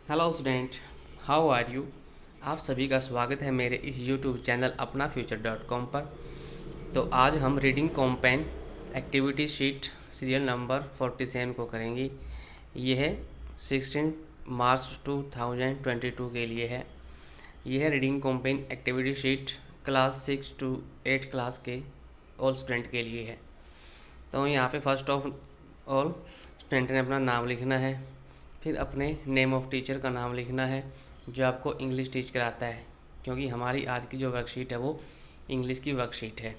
Hello student, how are you. आप सभी का स्वागत है मेरे इस YouTube channel Apna future dot com पर। तो आज हम reading comprehension activity sheet serial number 47 को करेंगे। यह है 16 मार्च 2022 के लिए है। यह है reading comprehension activity sheet class 6 to 8 class के ऑल स्टूडेंट के लिए है। तो यहाँ पे फर्स्ट ऑफ ऑल स्टूडेंट ने अपना नाम लिखना है, फिर अपने नेम ऑफ टीचर का नाम लिखना है जो आपको इंग्लिश टीच कराता है, क्योंकि हमारी आज की जो वर्कशीट है वो इंग्लिश की वर्कशीट है।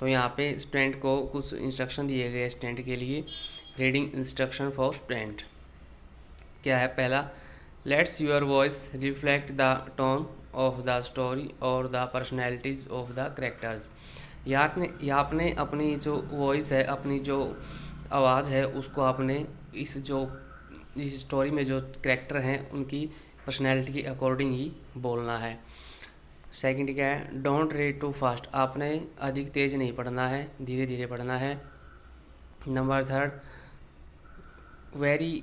तो यहाँ पे स्टूडेंट को कुछ इंस्ट्रक्शन दिए गए स्टूडेंट के लिए। रीडिंग इंस्ट्रक्शन फॉर स्टूडेंट क्या है? पहला, let's your voice reflect the tone of the story और the personalities of the characters. यहाँ आपने अपनी जो वॉइस है, अपनी जो आवाज़ है, उसको आपने इस स्टोरी में जो करेक्टर हैं उनकी पर्सनैलिटी के अकॉर्डिंग ही बोलना है। सेकंड क्या है? Don't read too fast. आपने अधिक तेज़ नहीं पढ़ना है, धीरे धीरे पढ़ना है। Number third, vary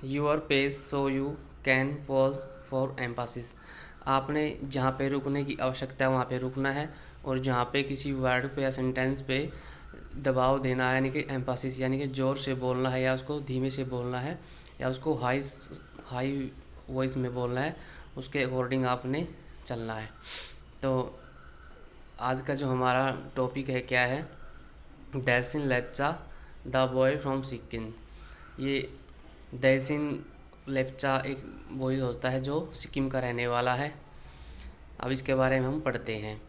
your pace so you can pause for emphasis. आपने जहाँ पे रुकने की आवश्यकता है वहाँ पे रुकना है, और जहाँ पे किसी वर्ड पे या सेंटेंस पे दबाव देना है, यानी कि एम्फासिस, यानी कि ज़ोर से बोलना है या उसको धीमे से बोलना है या उसको हाई वॉइस में बोलना है, उसके अकॉर्डिंग आपने चलना है। तो आज का जो हमारा टॉपिक है क्या है? Dechen Lepcha the boy from Sikkim. ये दैसिन लेप्चा एक बॉय होता है जो सिक्किम का रहने वाला है। अब इसके बारे में हम पढ़ते हैं।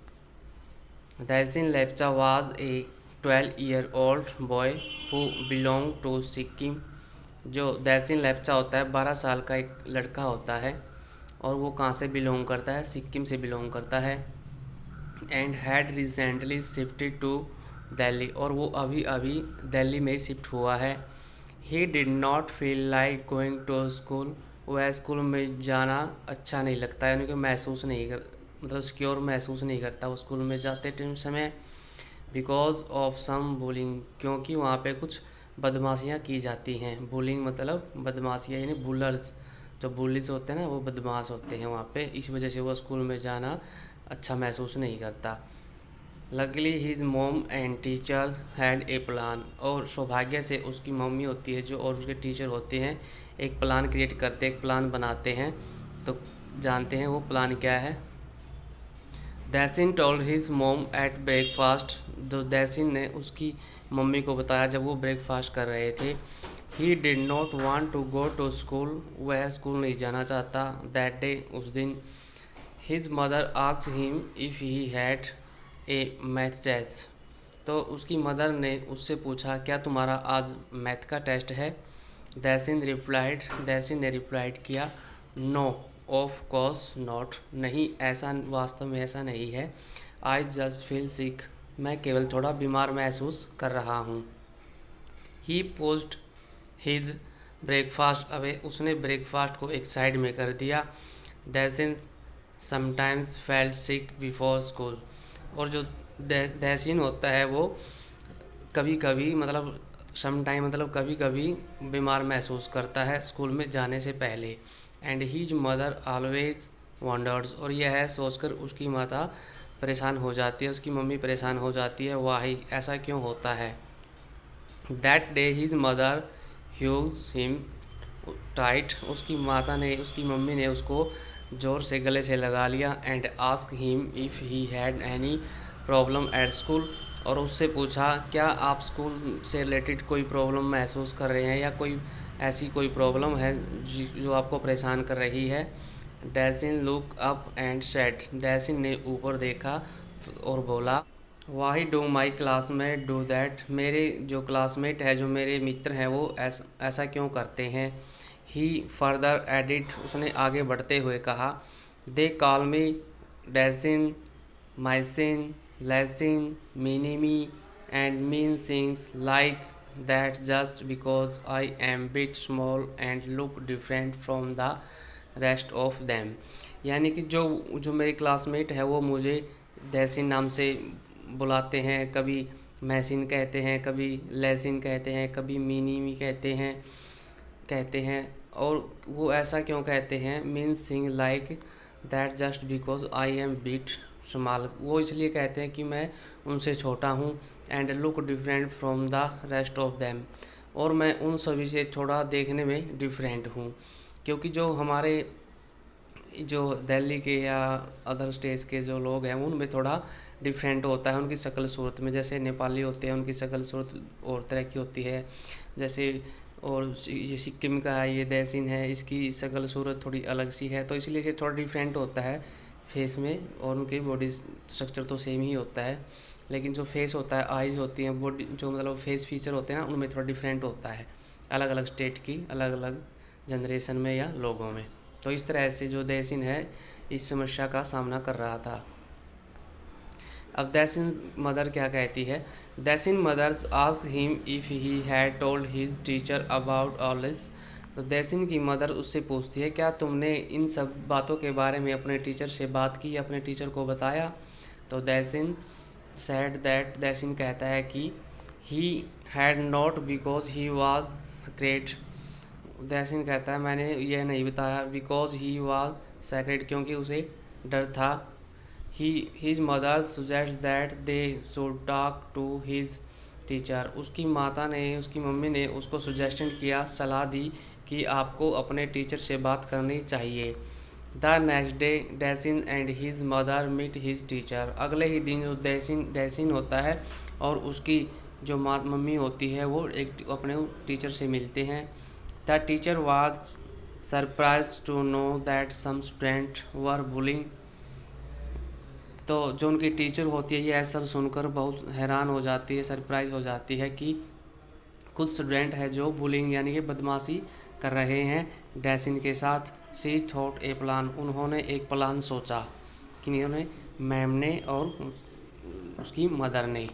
Dechen Lepcha was a 12-year-old boy who belong to Sikkim. जो दैसिन लेप्चा होता है 12 साल का एक लड़का होता है, और वो कहाँ से बिलोंग करता है? सिक्किम से बिलोंग करता है। And had recently shifted to Delhi, और वो अभी अभी दिल्ली में शिफ्ट हुआ है। He did not feel like going to school. वह स्कूल में जाना अच्छा नहीं लगता है, यानी कि महसूस नहीं कर मतलब सिक्योर महसूस नहीं करता वो स्कूल में जाते टाइम समय। बिकॉज ऑफ सम बुलिंग, क्योंकि वहाँ पे कुछ बदमाशियाँ की जाती हैं। बुलिंग मतलब बदमाशियाँ, यानी बुलर्स, जो बुलिस होते हैं ना वो बदमाश होते हैं वहाँ पे। इस वजह से वो स्कूल में जाना अच्छा महसूस नहीं करता। Luckily his mom and teachers had a plan, और सौभाग्य से उसकी मम्मी होती है जो और उसके टीचर होते हैं एक प्लान क्रिएट करते, एक प्लान बनाते हैं। तो जानते हैं वो प्लान क्या है। Dechen told his mom at breakfast. जो दैसिन ने उसकी मम्मी को बताया जब वो ब्रेकफास्ट कर रहे थे। He did not want to go to school. वह स्कूल नहीं जाना चाहता दैट डे, उस दिन। His mother asked him if he had a math test. तो उसकी मदर ने उससे पूछा क्या तुम्हारा आज मैथ का टेस्ट है? दैसिन ने रिप्लाइड किया, नो ऑफ कोर्स नॉट। नहीं, ऐसा वास्तव में ऐसा नहीं है। I just feel sick. मैं केवल थोड़ा बीमार महसूस कर रहा हूँ। ही पोज्ड हिज ब्रेकफास्ट अवे। उसने ब्रेकफास्ट को एक साइड में कर दिया। दैसिन समटाइम्स फेल्ट सिक बिफोर स्कूल। और जो दैसिन होता है वो कभी कभी मतलब समटाइम मतलब कभी कभी बीमार महसूस करता है स्कूल में जाने से पहले। And his mother always wonders, और यह है सोचकर उसकी माता परेशान हो जाती है, उसकी मम्मी परेशान हो जाती है, वाही ऐसा क्यों होता है। That day his mother huge him tight. उसकी मम्मी ने उसको ज़ोर से गले से लगा लिया। And ask him if he had any problem at school, और उससे पूछा क्या आप स्कूल से रिलेटेड कोई प्रॉब्लम महसूस कर रहे हैं या कोई प्रॉब्लम है जो आपको परेशान कर रही है। डैसिन लुक अप एंड सेड। डैसिन ने ऊपर देखा और बोला, why do my classmate do that. मेरे जो क्लासमेट है, जो मेरे मित्र हैं, वो ऐसा क्यों करते हैं। ही फर्दर एडिट, उसने आगे बढ़ते हुए कहा, they call me Dechen, Maisin, Laisin, mini me and mean things like that just because I am bit small and look different from the rest of them. यानी कि जो जो मेरे क्लासमेट है वो मुझे दैसिन नाम से बुलाते हैं, कभी मैसिन कहते हैं, कभी लैसिन कहते हैं, कभी मिनीमी कहते हैं और वो ऐसा क्यों कहते हैं, means thing like that just because I am bit small. वो इसलिए कहते हैं कि मैं उनसे छोटा हूँ, and look different from the rest of them, और मैं उन सभी से थोड़ा देखने में डिफरेंट हूँ। क्योंकि जो हमारे जो दिल्ली के या अदर स्टेट्स के जो लोग हैं उनमें थोड़ा डिफरेंट होता है उनकी शक्ल सूरत में। जैसे नेपाली होते हैं उनकी शक्ल सूरत और तरह की होती है, जैसे और ये सिक्किम का है, ये देहसीन है, इसकी शक्ल सूरत थोड़ी अलग सी है, तो इसलिए ये थोड़ा डिफरेंट होता है फेस में। और उनकी बॉडी स्ट्रक्चर तो सेम ही होता है, लेकिन जो फेस होता है, आइज़ होती हैं, बॉडी जो मतलब फेस फीचर होते हैं ना, उनमें थोड़ा डिफरेंट होता है अलग अलग स्टेट की अलग अलग जनरेशन में या लोगों में। तो इस तरह से जो देहसीन है इस समस्या का सामना कर रहा था। अब देहसीन मदर क्या कहती है, Dechen mother's asked him if he had told his teacher about all this. तो देहसीन की मदर उससे पूछती है, क्या तुमने इन सब बातों के बारे में अपने टीचर से बात की, अपने टीचर को बताया। तो देहसीन सैड दैट, देहसीन कहता है कि he had not because he was great. Dechen कहता है मैंने यह नहीं बताया बिकॉज ही वाज सेक्रेट, क्योंकि उसे डर था। His mother suggests that they should talk to his teacher। उसकी माता ने, उसकी मम्मी ने उसको सजेशन किया, सलाह दी कि आपको अपने टीचर से बात करनी चाहिए। The next day Dechen and his mother meet his teacher. अगले ही दिन जो डेसिन होता है और उसकी जो मम्मी होती है वो एक अपने टीचर से मिलते हैं। The teacher was surprise to know that some student were bullying. तो जो उनकी टीचर होती है ये ऐसा सब सुनकर बहुत हैरान हो जाती है, सरप्राइज हो जाती है कि कुछ स्टूडेंट है जो बुलिंग यानी कि बदमाशी कर रहे हैं डेसिन के साथ। सी थॉट ए प्लान, उन्होंने एक प्लान सोचा, कि उन्होंने मैम ने और उसकी मदर ने।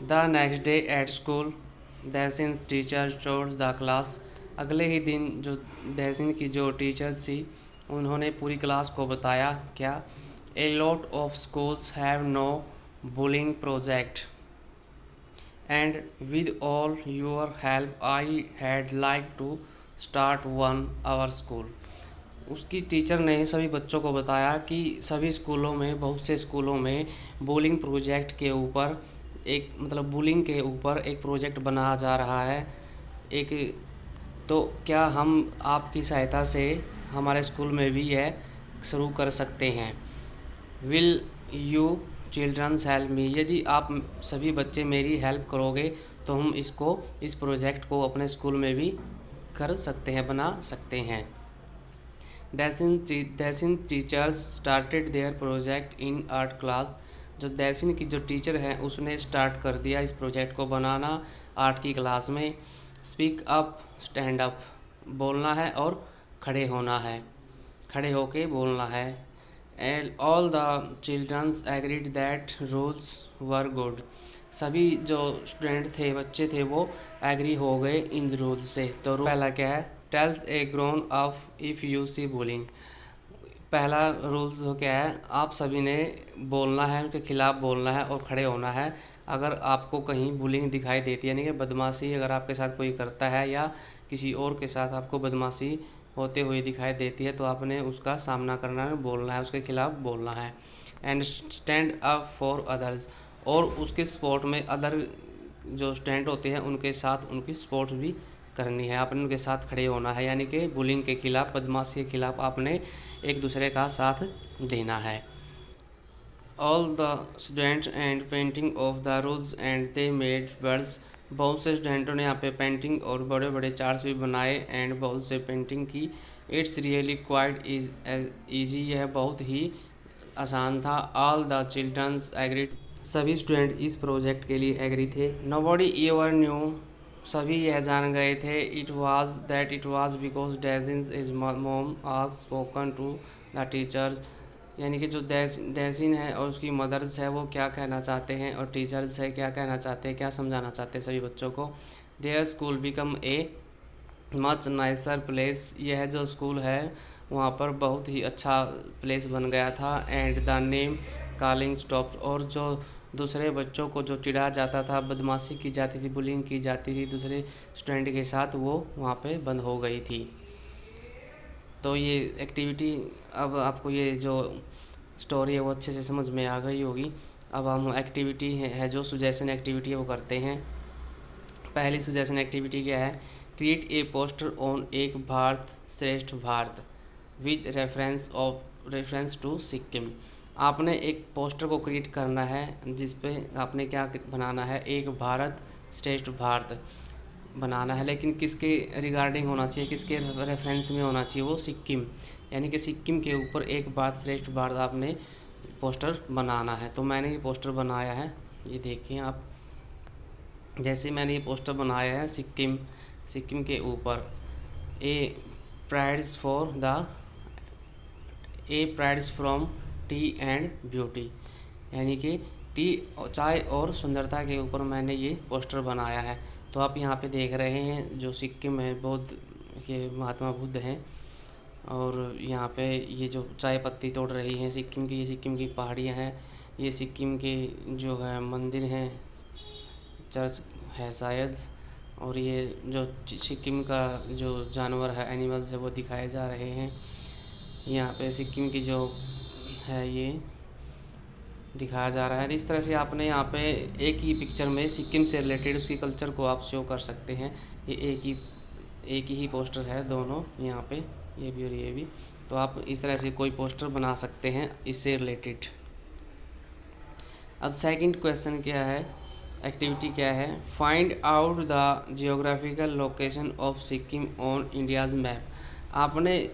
The next day at school Dechen teacher told the class. अगले ही दिन जो डेसिन की जो टीचर थी उन्होंने पूरी क्लास को बताया क्या, A lot of schools have no bullying project, and with all your help I had like to start one our school। उसकी टीचर ने सभी बच्चों को बताया कि सभी स्कूलों में, बहुत से स्कूलों में बुलिंग प्रोजेक्ट के ऊपर एक मतलब बुलिंग के ऊपर एक प्रोजेक्ट बनाया जा रहा है एक। तो क्या हम आपकी सहायता से हमारे स्कूल में भी यह शुरू कर सकते हैं। Will you childrens help me, यदि आप सभी बच्चे मेरी हेल्प करोगे तो हम इस प्रोजेक्ट को अपने स्कूल में भी कर सकते हैं, बना सकते हैं। Dechen teachers started their project in art class. जो डेसिन की जो टीचर है उसने स्टार्ट कर दिया इस प्रोजेक्ट को बनाना आर्ट की क्लास में। स्पीक अप, स्टैंड अप, बोलना है और खड़े होना है, खड़े होके बोलना है। And all the childrens agreed that rules were good. सभी जो स्टूडेंट थे, बच्चे थे, वो एग्री हो गए इन रूल्स से। तो पहला क्या है, tells a grown up if you see bullying. पहला रूल्स तो क्या है, आप सभी ने बोलना है, उनके खिलाफ बोलना है और खड़े होना है अगर आपको कहीं बुलिंग दिखाई देती है, यानी कि बदमाशी अगर आपके साथ कोई करता है या किसी और के साथ आपको बदमाशी होते हुए दिखाई देती है तो आपने उसका सामना करना है, बोलना है, उसके खिलाफ बोलना है। And stand up for others, और उसके सपोर्ट में अदर जो स्टूडेंट होते हैं उनके साथ उनकी सपोर्ट भी करनी है, आपने उनके साथ खड़े होना है, यानी कि बुलिंग के खिलाफ, बदमाशी के खिलाफ आपने एक दूसरे का साथ देना है। All the students and painting of the rules and they made birds. बहुत से स्टूडेंटों ने यहाँ पे पेंटिंग और बड़े बड़े चार्ट्स भी बनाए एंड बहुत से पेंटिंग की। इट्स रियली क्वाइट ईजी, यह बहुत ही आसान था। ऑल द चिल्ड्रंस एग्रीड, सभी स्टूडेंट इस प्रोजेक्ट के लिए एग्री थे। नोबडी एवर न्यू, सभी यह जान गए थे। It was because Dechen's is mom asked spoken to the teachers, यानी कि जो डेजिन है और उसकी मदर्स है वो क्या कहना चाहते हैं और टीचर्स है क्या कहना चाहते हैं, क्या समझाना चाहते हैं सभी बच्चों को। Their school become a much nicer place, यह जो स्कूल है वहाँ पर बहुत ही अच्छा प्लेस बन गया था। And the name calling stops, और जो दूसरे बच्चों को जो चिढ़ा जाता था, बदमाशी की जाती थी, बुलिंग की जाती थी दूसरे स्टूडेंट के साथ, वो वहाँ पे बंद हो गई थी। तो ये एक्टिविटी, अब आपको ये जो स्टोरी है वो अच्छे से समझ में आ गई होगी। अब हम एक्टिविटी है जो सुजेशन एक्टिविटी है वो करते हैं। पहली सुजेशन एक्टिविटी क्या है? Create a poster on Ek Bharat Shreshtha Bharat with reference to Sikkim. आपने एक पोस्टर को क्रिएट करना है जिस पे आपने क्या बनाना है, एक भारत श्रेष्ठ भारत बनाना है, लेकिन किसके रिगार्डिंग होना चाहिए, किसके रेफरेंस में होना चाहिए? वो सिक्किम, यानी कि सिक्किम के ऊपर एक भारत श्रेष्ठ भारत आपने पोस्टर बनाना है। तो मैंने ये पोस्टर बनाया है, ये देखिए आप। जैसे मैंने ये पोस्टर बनाया है सिक्किम के ऊपर prides from T and beauty, यानी कि टी, चाय और सुंदरता के ऊपर मैंने ये पोस्टर बनाया है। तो आप यहाँ पे देख रहे हैं जो सिक्किम है, बौद्ध के महात्मा बुद्ध हैं, और यहाँ पे ये जो चाय पत्ती तोड़ रही हैं सिक्किम की, ये सिक्किम की पहाड़ियाँ हैं, ये सिक्किम के जो है मंदिर हैं, चर्च है शायद, और ये जो सिक्किम का जो जानवर है, एनिमल्स है, वो दिखाए जा रहे हैं। यहाँ पे सिक्किम की जो है ये दिखाया जा रहा है। इस तरह से आपने यहाँ पे एक ही पिक्चर में सिक्किम से रिलेटेड उसकी कल्चर को आप शो कर सकते हैं। ये एक ही पोस्टर है दोनों, यहाँ पे ये भी और ये भी। तो आप इस तरह से कोई पोस्टर बना सकते हैं इससे रिलेटेड। अब सेकंड क्वेश्चन क्या है, एक्टिविटी क्या है? Find out the geographical location of Sikkim on India's map. आपने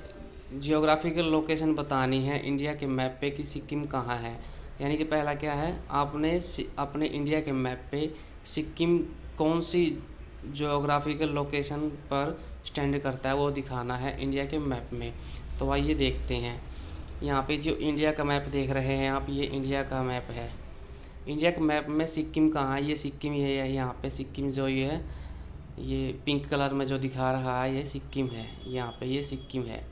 जियोग्राफिकल लोकेशन बतानी है इंडिया के मैप पे कि सिक्किम कहाँ है। यानी कि पहला क्या है, आपने अपने इंडिया के मैप पे सिक्किम कौन सी जियोग्राफिकल लोकेशन पर स्टैंड करता है वो दिखाना है इंडिया के मैप में। तो आइए देखते हैं। यहाँ पे जो इंडिया का मैप देख रहे हैं आप, ये इंडिया का मैप है। इंडिया के मैप में सिक्किम कहाँ है? ये सिक्किम ही है। यहाँ पे सिक्किम जो ये है, ये पिंक कलर में जो दिखा रहा है ये सिक्किम है। यहाँ पे ये सिक्किम है।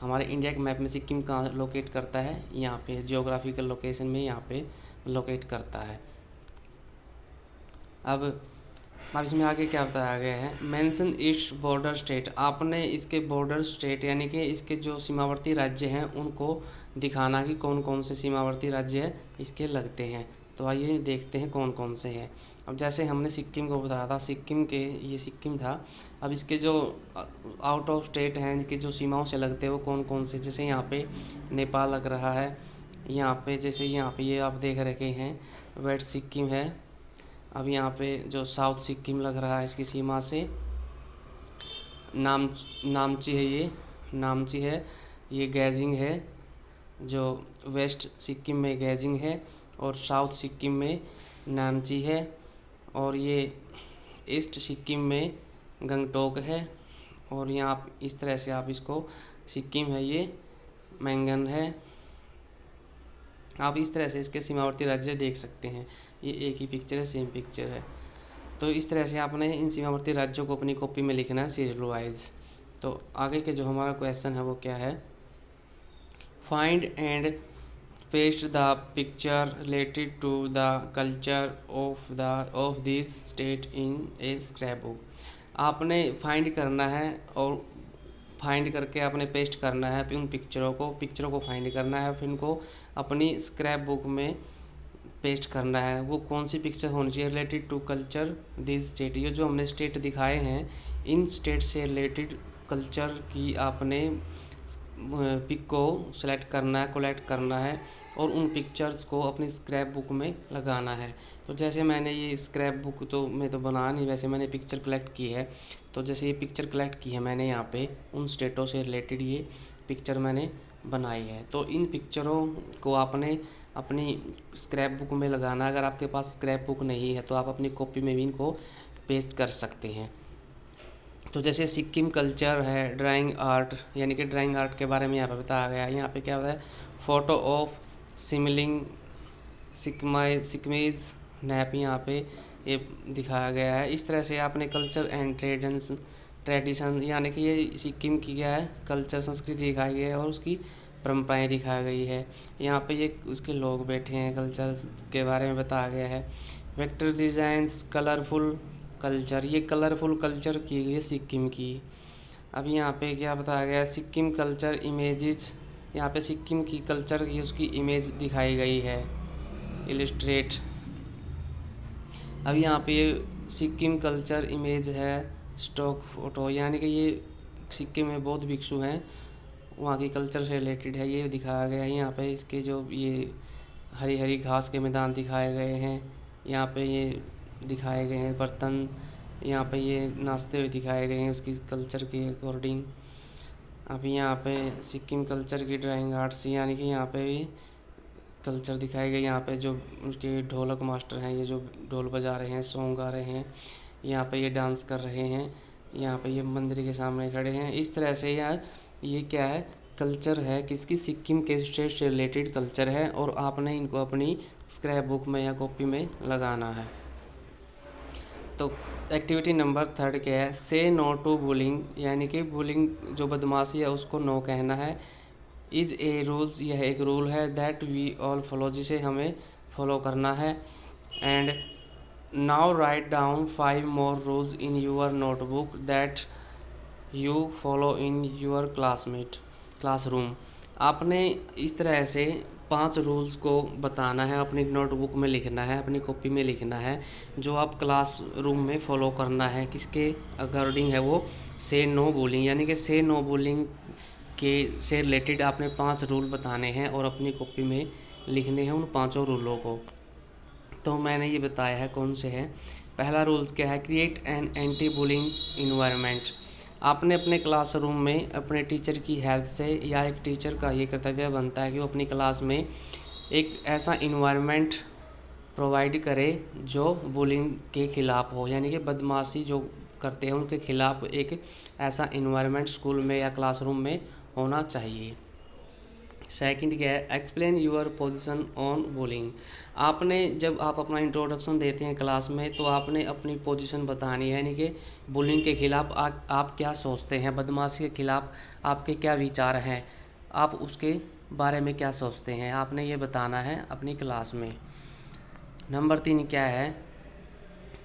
हमारे इंडिया के मैप में सिक्किम कहाँ लोकेट करता है? यहाँ पे जियोग्राफिकल लोकेशन में यहाँ पे लोकेट करता है। अब इसमें आगे क्या बताया गया है? Mention its border state. आपने इसके बॉर्डर स्टेट यानी कि इसके जो सीमावर्ती राज्य हैं उनको दिखाना कि कौन कौन से सीमावर्ती राज्य इसके लगते हैं। तो आइए देखते हैं कौन कौन से हैं। अब जैसे हमने सिक्किम को बताया था, सिक्किम के ये सिक्किम था। अब इसके जो आउट ऑफ स्टेट हैं, इनके जो सीमाओं से लगते हैं वो कौन कौन से? जैसे यहाँ पे नेपाल लग रहा है, यहाँ पे जैसे यहाँ पे ये आप देख रखे हैं वेस्ट सिक्किम है। अब यहाँ पे जो साउथ सिक्किम लग रहा है इसकी सीमा से नामची है, ये नामची है। ये गेजिंग है, जो वेस्ट सिक्किम में गेजिंग है और साउथ सिक्किम में नामची है। और ये ईस्ट सिक्किम में गंगटोक है। और यहाँ इस तरह से आप इसको, सिक्किम है ये मैंगन है। आप इस तरह से इसके सीमावर्ती राज्य देख सकते हैं। ये एक ही पिक्चर है, सेम पिक्चर है। तो इस तरह से आपने इन सीमावर्ती राज्यों को अपनी कॉपी में लिखना है सीरियल वाइज। तो आगे के जो हमारा क्वेश्चन है वो क्या है? Find and paste the picture related to the culture of this state in a scrapbook. आपने फाइंड करना है और फाइंड करके आपने पेस्ट करना है फिर उन पिक्चरों को फाइंड करना है, फिर उनको अपनी स्क्रैप बुक में पेस्ट करना है। वो कौन सी पिक्चर होनी चाहिए? Related to culture this state. ये जो हमने स्टेट दिखाए हैं इन स्टेट से रिलेटेड कल्चर की आपने पिक को सेलेक्ट करना है, कलेक्ट करना है और उन पिक्चर्स को अपनी स्क्रैप बुक में लगाना है। तो जैसे मैंने ये स्क्रैप बुक तो मैं तो बना नहीं, वैसे मैंने पिक्चर कलेक्ट की है। तो जैसे ये पिक्चर कलेक्ट की है मैंने, यहाँ पे उन स्टेटों से रिलेटेड ये पिक्चर मैंने बनाई है। तो इन पिक्चरों को आपने अपनी स्क्रैप बुक में लगाना। अगर आपके पास स्क्रैप बुक नहीं है तो आप अपनी कॉपी में भी इनको पेस्ट कर सकते हैं। तो जैसे सिक्किम कल्चर है, ड्राइंग आर्ट, यानी कि ड्राइंग आर्ट के बारे में यहाँ पे बताया गया है। यहाँ पे क्या होता है? फ़ोटो ऑफ सिमिलिंग सिक्कीमीज नैप, यहाँ पे ये दिखाया गया है। इस तरह से आपने कल्चर एंड ट्रेडिशन, यानी कि ये सिक्किम की क्या है कल्चर संस्कृति दिखाई गई है और उसकी परंपराएं दिखाई गई है। यहाँ पे ये उसके लोग बैठे हैं, कल्चर के बारे में बताया गया है। वेक्टर डिज़ाइंस कलरफुल कल्चर, ये कलरफुल कल्चर की गई है सिक्किम की। अब यहाँ पे क्या बताया गया है, सिक्किम कल्चर इमेजेस, यहाँ पे सिक्किम की कल्चर की उसकी इमेज दिखाई गई है, इलिस्ट्रेट। अब यहाँ पे ये सिक्किम कल्चर इमेज है, स्टॉक फोटो, यानी कि ये सिक्किम में बौद्ध भिक्षु हैं, वहाँ की कल्चर से रिलेटेड है, ये दिखाया गया है। यहाँ पे इसके जो ये हरी हरी घास के मैदान दिखाए गए हैं, यहाँ पे ये दिखाए गए हैं बर्तन, यहाँ पे ये नाचते हुए दिखाए गए हैं उसकी कल्चर के अकॉर्डिंग। अभी यहाँ पे सिक्किम कल्चर की ड्राइंग आर्ट्स, यानी कि यहाँ पे भी कल्चर दिखाए गए। यहाँ पे जो उसके ढोलक मास्टर हैं, ये जो ढोल बजा रहे हैं, सॉन्ग गा रहे हैं, यहाँ पे ये डांस कर रहे हैं, यहाँ पे ये मंदिर के सामने खड़े हैं। इस तरह से यार ये क्या है, कल्चर है किसकी, सिक्किम के स्टेट से रिलेटेड कल्चर है, और आपने इनको अपनी स्क्रैप बुक में या कॉपी में लगाना है। तो एक्टिविटी नंबर 3 क्या है, से नो टू बुलिंग, यानी कि बुलिंग जो बदमाशी है उसको नो कहना है। इज़ ए रूल्स, यह एक रूल है, दैट वी ऑल फॉलो, जिसे हमें फॉलो करना है। And now write down 5 more rules in your notebook that you follow in your classroom. आपने इस तरह से 5 रूल्स को बताना है, अपनी नोटबुक में लिखना है, अपनी कॉपी में लिखना है, जो आप क्लासरूम में फॉलो करना है। किसके अकॉर्डिंग है वो, से नो बुलिंग, यानी कि से नो बुलिंग के से रिलेटेड आपने 5 रूल बताने हैं और अपनी कॉपी में लिखने हैं उन 5 रूलों को। तो मैंने ये बताया है कौन से हैं। पहला रूल्स क्या है, create an anti bullying environment. आपने अपने क्लासरूम में अपने टीचर की हेल्प से, या एक टीचर का ये कर्तव्य बनता है कि वो अपनी क्लास में एक ऐसा इन्वायरमेंट प्रोवाइड करे जो बुलिंग के ख़िलाफ़ हो, यानी कि बदमाशी जो करते हैं उनके खिलाफ़ एक ऐसा इन्वायरमेंट स्कूल में या क्लासरूम में होना चाहिए। सेकंड क्या है, explain your position on bullying. आपने जब आप अपना इंट्रोडक्शन देते हैं क्लास में, तो आपने अपनी पोजीशन बतानी है, यानी कि बुलिंग के ख़िलाफ़ आप क्या सोचते हैं, बदमाशी के ख़िलाफ़ आपके क्या विचार हैं, आप उसके बारे में क्या सोचते हैं, आपने ये बताना है अपनी क्लास में। नंबर 3 क्या है,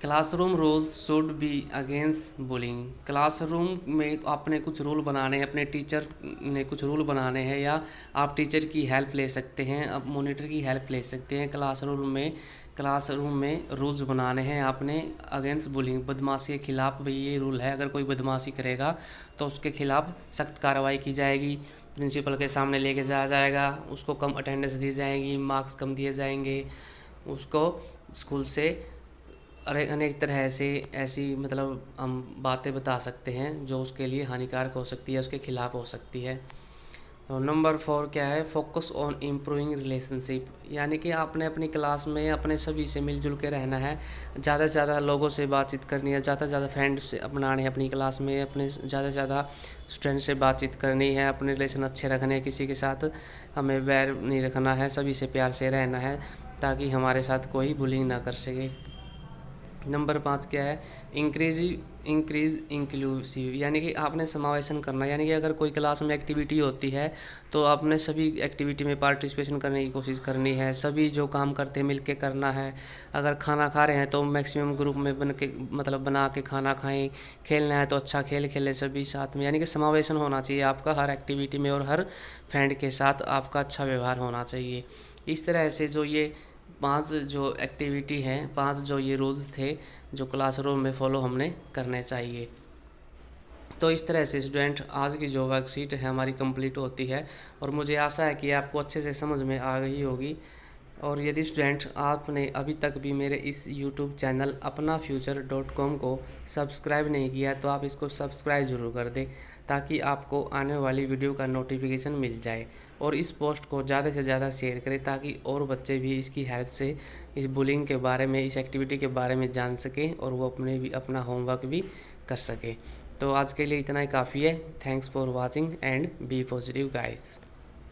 classroom rules should be against bullying. Classroom में आपने कुछ रूल बनाने हैं, अपने टीचर ने कुछ रूल बनाने हैं, या आप टीचर की हेल्प ले सकते हैं, आप मॉनिटर की हेल्प ले सकते हैं। क्लासरूम में रूल्स बनाने हैं आपने अगेंस्ट बुलिंग, बदमाशी के खिलाफ भी ये रूल है। अगर कोई बदमाशी करेगा तो उसके खिलाफ सख्त कार्रवाई की जाएगी, प्रिंसिपल के सामने लेके जाया जाएगा, उसको कम अटेंडेंस दी जाएगी, मार्क्स कम दिए जाएंगे, उसको स्कूल से अनेक तरह से ऐसी मतलब हम बातें बता सकते हैं जो उसके लिए हानिकारक हो सकती है, उसके खिलाफ हो सकती है। और नंबर 4 क्या है, फोकस ऑन इम्प्रूविंग रिलेशनशिप, यानी कि आपने अपनी क्लास में अपने सभी से मिलजुल के रहना है, ज़्यादा से ज़्यादा लोगों से बातचीत करनी है, ज़्यादा से ज़्यादा फ्रेंड्स अपनाने हैं अपनी क्लास में, अपने ज़्यादा से ज़्यादा स्टूडेंट से बातचीत करनी है, अपने रिलेशन अच्छे रखने हैं, किसी के साथ हमें बैर नहीं रखना है, सभी से प्यार से रहना है ताकि हमारे साथ कोई बुलिंग ना कर सके। नंबर 5 क्या है, इंक्रीज इंक्लूसिव, यानी कि आपने समावेशन करना, यानी कि अगर कोई क्लास में एक्टिविटी होती है तो आपने सभी एक्टिविटी में पार्टिसिपेशन करने की कोशिश करनी है, सभी जो काम करते हैं मिलके करना है। अगर खाना खा रहे हैं तो मैक्सिमम ग्रुप में बना के खाना खाएं, खेलना है तो अच्छा खेल खेलें सभी साथ में, यानी कि समावेशन होना चाहिए आपका हर एक्टिविटी में, और हर फ्रेंड के साथ आपका अच्छा व्यवहार होना चाहिए। इस तरह से जो ये 5 जो एक्टिविटी हैं, 5 जो ये रूल्स थे जो क्लासरूम में फॉलो हमने करने चाहिए। तो इस तरह से स्टूडेंट आज की जो वर्कशीट है हमारी कंप्लीट होती है, और मुझे आशा है कि आपको अच्छे से समझ में आ गई होगी। और यदि स्टूडेंट आपने अभी तक भी मेरे इस YouTube चैनल apnafuture.com को सब्सक्राइब नहीं किया तो आप इसको सब्सक्राइब ज़रूर कर दें, ताकि आपको आने वाली वीडियो का नोटिफिकेशन मिल जाए। और इस पोस्ट को ज़्यादा से ज़्यादा शेयर करें ताकि और बच्चे भी इसकी हेल्प से इस बुलिंग के बारे में, इस एक्टिविटी के बारे में जान सकें और वो अपना होमवर्क भी कर सकें। तो आज के लिए इतना ही काफ़ी है। Thanks for watching and be positive guys.